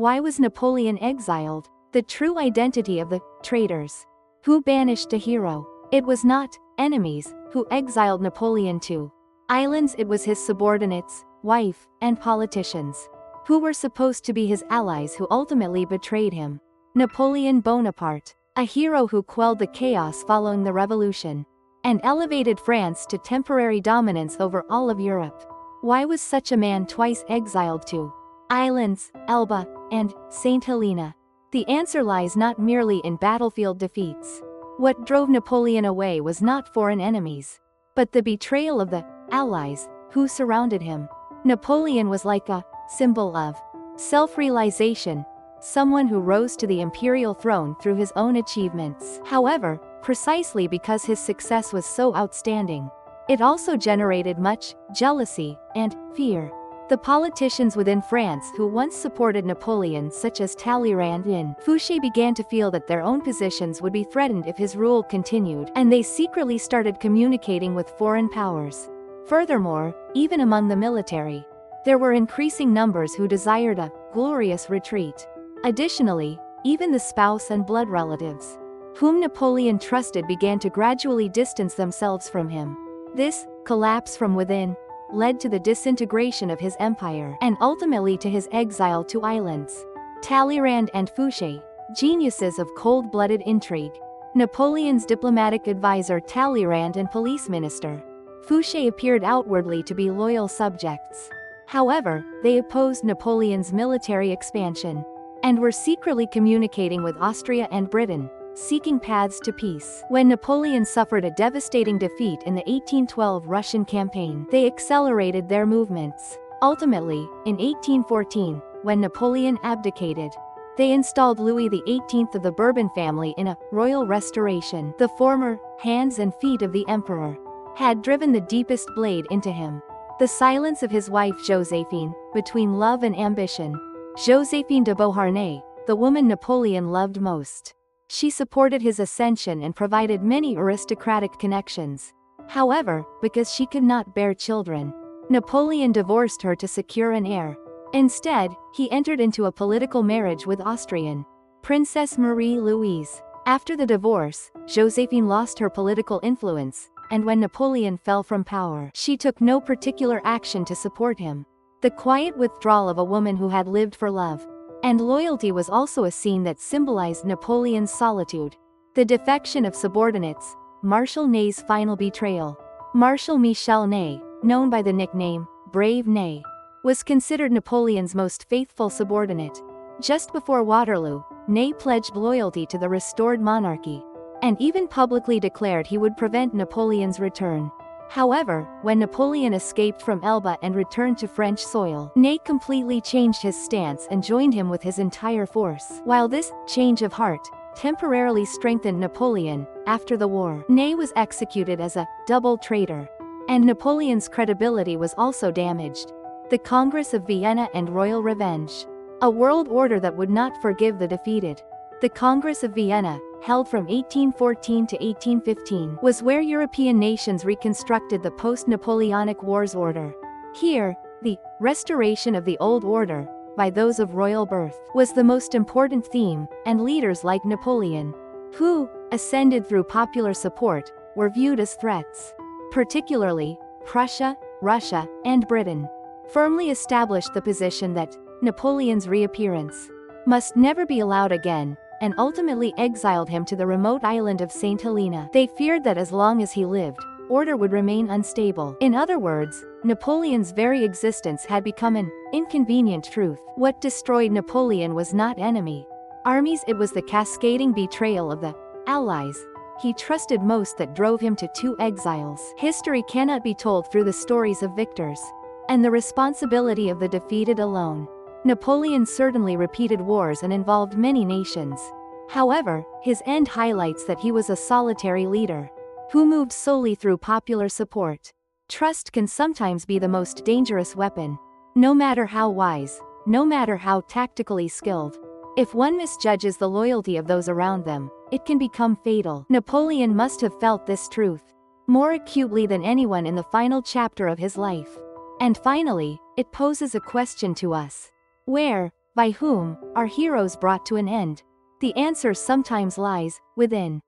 Why was Napoleon exiled? The true identity of the traitors. Who banished a hero? It was not enemies who exiled Napoleon to islands. It was his subordinates, wife, and politicians, who were supposed to be his allies, who ultimately betrayed him. Napoleon Bonaparte, a hero who quelled the chaos following the revolution and elevated France to temporary dominance over all of Europe. Why was such a man twice exiled to islands, Elba, and St. Helena? The answer lies not merely in battlefield defeats. What drove Napoleon away was not foreign enemies, but the betrayal of the allies who surrounded him. Napoleon was like a symbol of self-realization, someone who rose to the imperial throne through his own achievements. However, precisely because his success was so outstanding, it also generated much jealousy and fear. The politicians within France who once supported Napoleon, such as Talleyrand and Fouché, began to feel that their own positions would be threatened if his rule continued, and they secretly started communicating with foreign powers. Furthermore, even among the military, there were increasing numbers who desired a glorious retreat. Additionally, even the spouse and blood relatives, whom Napoleon trusted, began to gradually distance themselves from him. This collapse from within led to the disintegration of his empire and ultimately to his exile to islands. Talleyrand and Fouché, geniuses of cold-blooded intrigue. Napoleon's diplomatic advisor Talleyrand and police minister Fouché appeared outwardly to be loyal subjects. However, they opposed Napoleon's military expansion and were secretly communicating with Austria and Britain, seeking paths to peace. When Napoleon suffered a devastating defeat in the 1812 Russian campaign, they accelerated their movements. Ultimately, in 1814, when Napoleon abdicated, they installed Louis XVIII of the Bourbon family in a royal restoration. The former hands and feet of the emperor had driven the deepest blade into him. The silence of his wife Joséphine, between love and ambition. Joséphine de Beauharnais, the woman Napoleon loved most. She supported his ascension and provided many aristocratic connections. However, because she could not bear children, Napoleon divorced her to secure an heir. Instead, he entered into a political marriage with Austrian Princess Marie-Louise. After the divorce, Joséphine lost her political influence, and when Napoleon fell from power, she took no particular action to support him. The quiet withdrawal of a woman who had lived for love and loyalty was also a scene that symbolized Napoleon's solitude. The defection of subordinates, Marshal Ney's final betrayal. Marshal Michel Ney, known by the nickname Brave Ney, was considered Napoleon's most faithful subordinate. Just before Waterloo, Ney pledged loyalty to the restored monarchy, and even publicly declared he would prevent Napoleon's return. However, when Napoleon escaped from Elba and returned to French soil, Ney completely changed his stance and joined him with his entire force. While this change of heart temporarily strengthened Napoleon, after the war, Ney was executed as a double traitor, and Napoleon's credibility was also damaged. The Congress of Vienna and Royal Revenge. A world order that would not forgive the defeated. The Congress of Vienna, held from 1814 to 1815, was where European nations reconstructed the post-Napoleonic Wars order. Here, the restoration of the old order, by those of royal birth, was the most important theme, and leaders like Napoleon, who ascended through popular support, were viewed as threats. Particularly, Prussia, Russia, and Britain firmly established the position that Napoleon's reappearance must never be allowed again, and ultimately exiled him to the remote island of St. Helena. They feared that as long as he lived, order would remain unstable. In other words, Napoleon's very existence had become an inconvenient truth. What destroyed Napoleon was not enemy armies, it was the cascading betrayal of the allies he trusted most that drove him to two exiles. History cannot be told through the stories of victors and the responsibility of the defeated alone. Napoleon certainly repeated wars and involved many nations. However, his end highlights that he was a solitary leader who moved solely through popular support. Trust can sometimes be the most dangerous weapon. No matter how wise, no matter how tactically skilled, if one misjudges the loyalty of those around them, it can become fatal. Napoleon must have felt this truth more acutely than anyone in the final chapter of his life. And finally, it poses a question to us. Where By whom are heroes brought to an end? The answer sometimes lies within.